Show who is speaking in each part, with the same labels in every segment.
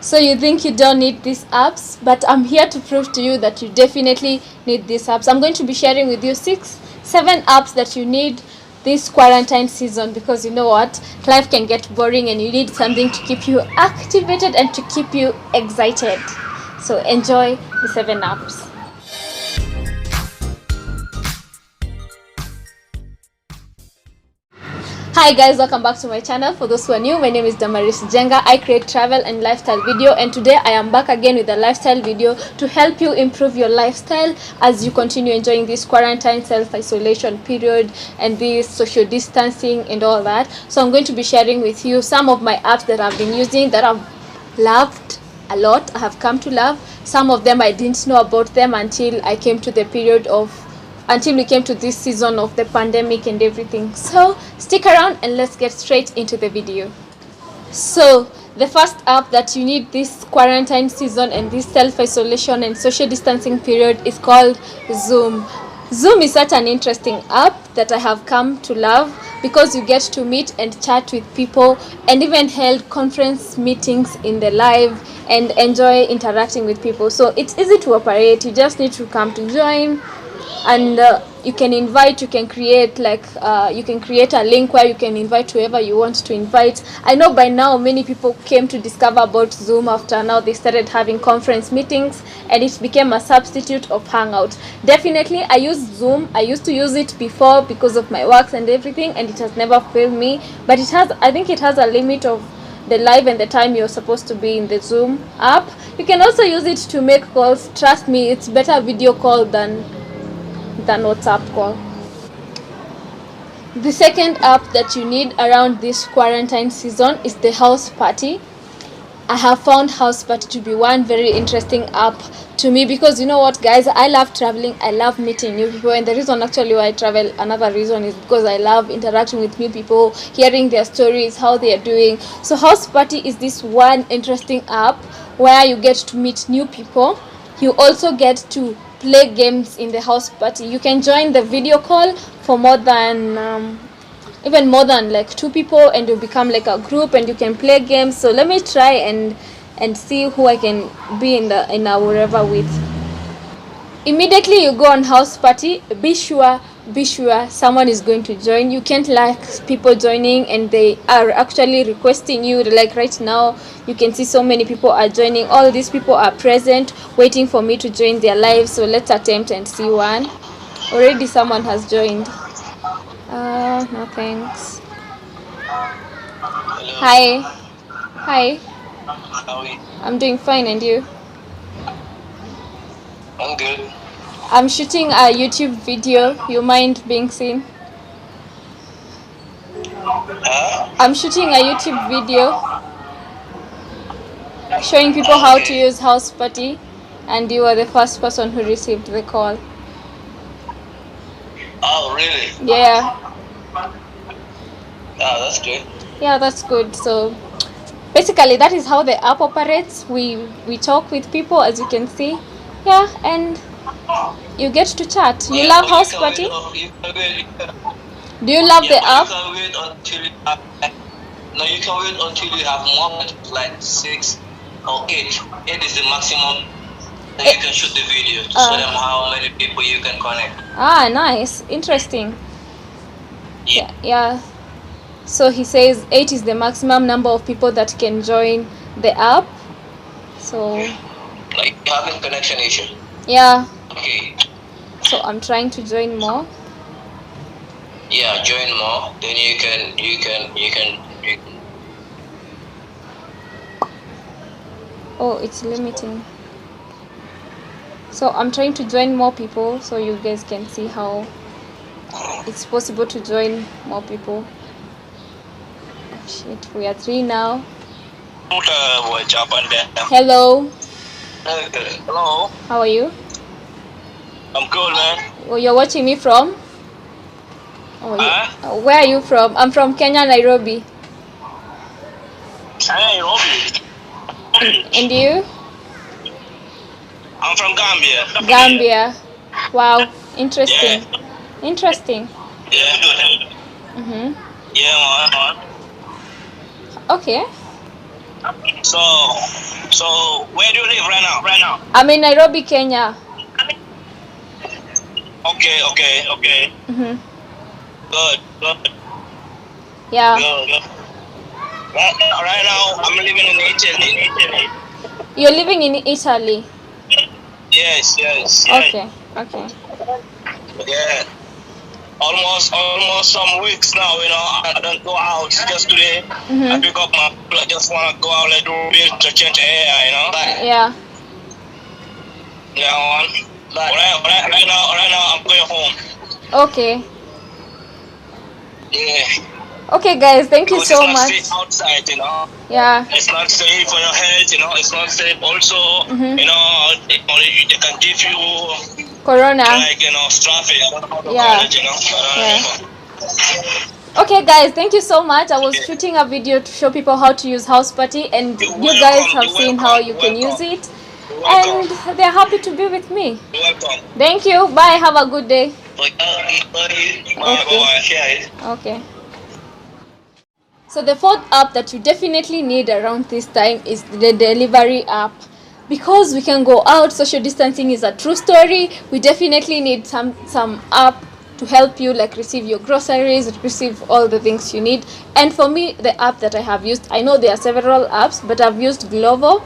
Speaker 1: So you think you don't need these apps, but I'm here to prove to you that you definitely need these apps. I'm going to be sharing with you 7 apps that you need this quarantine season, because you know what, life can get boring and you need something to keep you activated and to keep you excited. So enjoy the 7 apps. Hi guys, welcome back to my channel. For those who are new, my name is Damaris Jenga. I create travel and lifestyle video, and today I am back again with a lifestyle video to help you improve your lifestyle as you continue enjoying this quarantine self-isolation period and this social distancing and all that. So I'm going to be sharing with you some of my apps that I've been using that I've loved a lot. I have come to love. Some of them I didn't know about them until we came to this season of the pandemic and everything. So stick around and let's get straight into the video. So the first app that you need this quarantine season and this self-isolation and social distancing period is called Zoom. Zoom is such an interesting app that I have come to love because you get to meet and chat with people and even held conference meetings in the live and enjoy interacting with people. So it's easy to operate. You just need to come to join, and you can create a link where you can invite whoever you want to invite. I know by now many people came to discover about Zoom after now they started having conference meetings and it became a substitute of Hangout. Definitely I use Zoom. I used to use it before because of my works and everything, and it has never failed me, but I think it has a limit of the live and the time you're supposed to be in the Zoom app. You can also use it to make calls. Trust me, it's better video call than WhatsApp call. The second app that you need around this quarantine season is the House Party. I have found House Party to be one very interesting app to me because you know what guys, I love traveling, I love meeting new people, and the reason actually why I travel, another reason, is because I love interacting with new people, hearing their stories, how they are doing. So House Party is this one interesting app where you get to meet new people. You also get to play games in the House Party. You can join the video call for more than even more than like 2 people, and you become like a group and you can play games. So let me try and see who I can be in a wherever with. Immediately you go on House Party, be sure someone is going to join. You can't like people joining and they are actually requesting you. Like right now you can see so many people are joining. All these people are present waiting for me to join their live. So let's attempt and see one. Already someone has joined. No thanks.
Speaker 2: Hello.
Speaker 1: Hi.
Speaker 2: How are you?
Speaker 1: I'm doing fine, and you?
Speaker 2: I'm good.
Speaker 1: I'm shooting a YouTube video. You mind being seen?
Speaker 2: Huh?
Speaker 1: I'm shooting a YouTube video showing people how to use House Party, and you are the first person who received the call.
Speaker 2: Oh, really?
Speaker 1: Yeah.
Speaker 2: Oh, that's good.
Speaker 1: Yeah, that's good. So basically that is how the app operates. We talk with people, as you can see. Yeah, and you get to chat. You love House Party? Do you love the app?
Speaker 2: You can wait until you have, you can wait until you have more than like 6 or 8. 8 is the maximum that you can shoot the video to show them how many people you can connect.
Speaker 1: Ah, nice. Interesting.
Speaker 2: Yeah.
Speaker 1: Yeah. So he says 8 is the maximum number of people that can join the app. So
Speaker 2: Like you having connection issue.
Speaker 1: Yeah.
Speaker 2: Okay.
Speaker 1: So I'm trying to join more.
Speaker 2: Yeah, join more. Then you can.
Speaker 1: Oh, it's limiting. So I'm trying to join more people so you guys can see how it's possible to join more people. Oh, shit, we are 3 now. Hello.
Speaker 2: Hello.
Speaker 1: How are you?
Speaker 2: I'm good, man.
Speaker 1: Oh, you're watching me from? Oh, where are you from? I'm from Kenya, Nairobi.
Speaker 2: Nairobi.
Speaker 1: And you?
Speaker 2: I'm from Gambia.
Speaker 1: Gambia. Wow, interesting. Yeah. Interesting.
Speaker 2: Yeah. Yeah, man.
Speaker 1: Okay.
Speaker 2: So So where do you live right now? Right now.
Speaker 1: I'm in Nairobi, Kenya.
Speaker 2: Okay.
Speaker 1: Mm-hmm.
Speaker 2: Good.
Speaker 1: Yeah.
Speaker 2: Good. Right now, I'm living in Italy.
Speaker 1: You're living in Italy?
Speaker 2: Yes.
Speaker 1: Okay.
Speaker 2: Yeah. Almost some weeks now, I don't go out. Just today, I pick up my, I just want to go out, do a bit to change the air, But,
Speaker 1: yeah.
Speaker 2: But right now, I'm going home.
Speaker 1: Okay.
Speaker 2: Yeah.
Speaker 1: Okay, guys, thank you
Speaker 2: Because
Speaker 1: so
Speaker 2: it's not
Speaker 1: much.
Speaker 2: safe outside,
Speaker 1: Yeah.
Speaker 2: It's not safe for your health, It's not safe also, they can give you
Speaker 1: Corona.
Speaker 2: like, traffic. I don't know how to call it,
Speaker 1: Yeah. Okay, guys, thank you so much. I was shooting a video to show people how to use House Party, and you guys have seen how you can use it, and they're happy to be with me.
Speaker 2: You're welcome.
Speaker 1: Thank you. Bye. Have a good day. Okay. So the fourth app that you definitely need around this time is the delivery app. Because we can go out, social distancing is a true story. We definitely need some app to help you, like receive your groceries, receive all the things you need. And for me, the app that I have used, I know there are several apps, but I've used Glovo,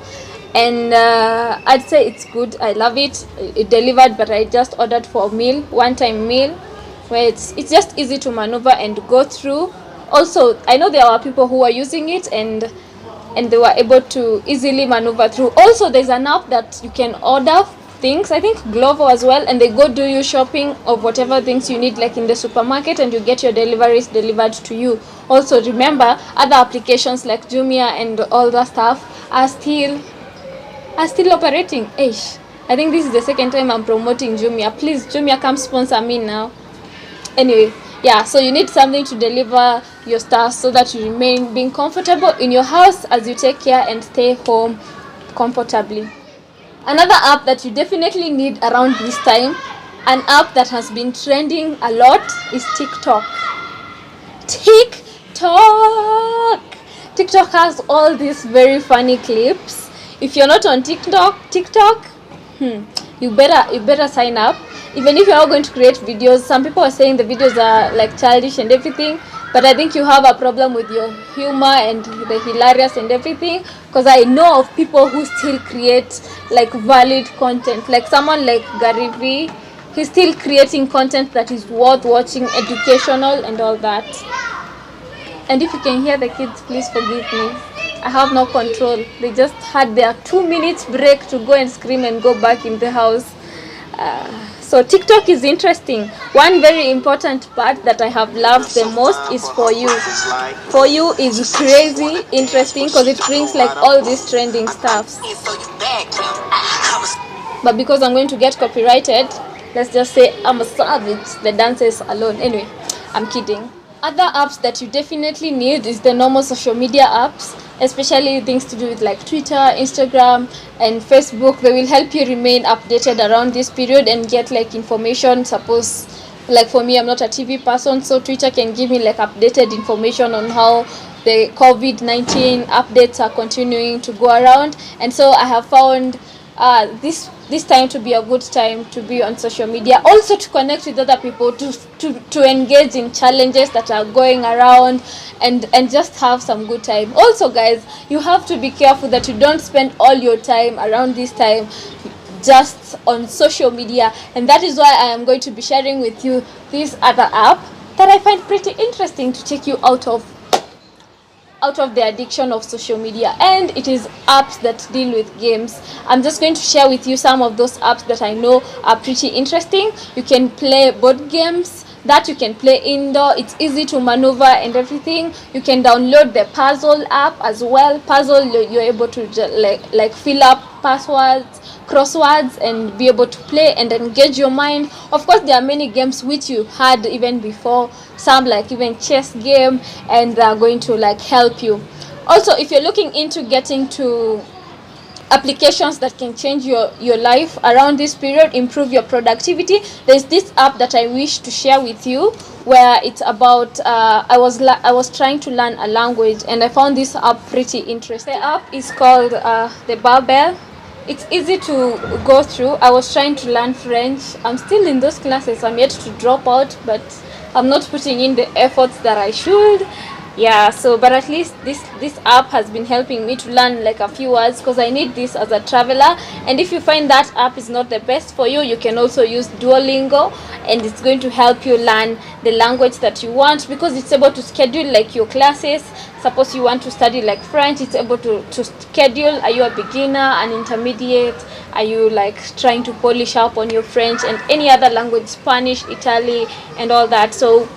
Speaker 1: and I'd say it's good. I love it. It delivered, but I just ordered for a meal, one-time meal, where it's just easy to maneuver and go through. Also, I know there are people who are using it and they were able to easily maneuver through. Also, there's an app that you can order things, I think Glovo as well, and they go do you shopping of whatever things you need, like in the supermarket, and you get your deliveries delivered to you. Also, remember, other applications like Jumia and all that stuff are still operating. Ish. I think this is the second time I'm promoting Jumia. Please, Jumia, come sponsor me now. Anyway, yeah, so you need something to deliver your stuff so that you remain being comfortable in your house as you take care and stay home comfortably. Another app that you definitely need around this time, an app that has been trending a lot, is TikTok. TikTok has all these very funny clips. If you're not on TikTok, you better sign up. Even if you are going to create videos, some people are saying the videos are like childish and everything, but I think you have a problem with your humor and the hilarious and everything, because I know of people who still create like valid content, like someone like Gary Vee. He's still creating content that is worth watching, educational and all that. And if you can hear the kids, please forgive me. I have no control. They just had their 2 minutes break to go and scream and go back in the house. So TikTok is interesting. One very important part that I have loved the most is For You. For You is crazy interesting because it brings like all these trending stuffs. But because I'm going to get copyrighted, let's just say I'm a savage, the dances alone. Anyway, I'm kidding. Other apps that you definitely need is the normal social media apps, especially things to do with like Twitter, Instagram, and Facebook. They will help you remain updated around this period and get like information. Suppose, like for me, I'm not a TV person, so Twitter can give me like updated information on how the COVID-19 updates are continuing to go around. And so I have found this time to be a good time to be on social media, also to connect with other people, to engage in challenges that are going around, and just have some good time. Also, guys, you have to be careful that you don't spend all your time around this time just on social media, and that is why I am going to be sharing with you this other app that I find pretty interesting to take you out of the addiction of social media, and it is apps that deal with games. I'm just going to share with you some of those apps that I know are pretty interesting. You can play board games that you can play indoor. It's easy to maneuver and everything. You can download the puzzle app as well. Puzzle, you're able to like fill up passwords, crosswords, and be able to play and engage your mind. Of course, there are many games which you had even before, some like even chess game, and they are going to like help you. Also, if you're looking into getting to applications that can change your life around this period, improve your productivity, there's this app that I wish to share with you, where it's about I was trying to learn a language, and I found this app pretty interesting. The app is called the Babel. It's easy to go through. I was trying to learn French. I'm still in those classes. I'm yet to drop out, but I'm not putting in the efforts that I should. Yeah, so but at least this app has been helping me to learn like a few words, because I need this as a traveler. And if you find that app is not the best for you, you can also use Duolingo, and it's going to help you learn the language that you want, because it's able to schedule like your classes. Suppose you want to study like French, it's able to schedule. Are you a beginner, an intermediate? Are you like trying to polish up on your French, and any other language, Spanish, Italy, and all that. So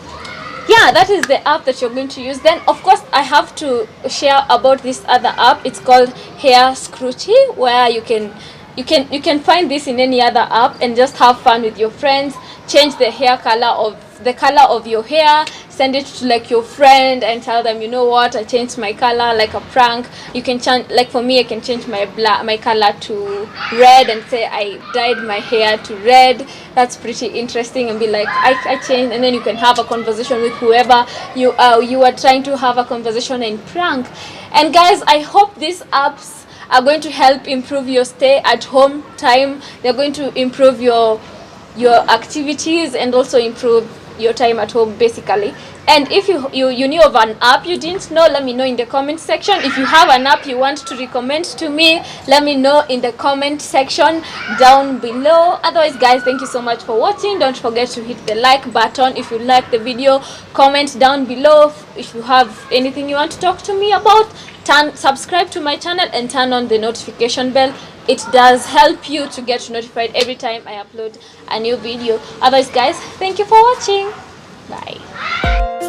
Speaker 1: yeah, that is the app that you're going to use. Then of course I have to share about this other app. It's called Hair Scrutchy, where you can find this in any other app and just have fun with your friends. Change the color of your hair, send it to like your friend and tell them, you know what, I changed my color, like a prank. You can change, like for me, I can change my color to red and say I dyed my hair to red. That's pretty interesting, and be like, I changed. And then you can have a conversation with whoever you are trying to have a conversation and prank. And guys, I hope these apps are going to help improve your stay at home time. They're going to improve your activities and also improve your time at home, basically. And if you knew of an app you didn't know, let me know in the comment section. If you have an app you want to recommend to me, let me know in the comment section down below. Otherwise guys, thank you so much for watching. Don't forget to hit the like button if you like the video. Comment down below if you have anything you want to talk to me about. Subscribe to my channel and turn on the notification bell. It does help you to get notified every time I upload a new video. Otherwise guys, thank you for watching. Bye.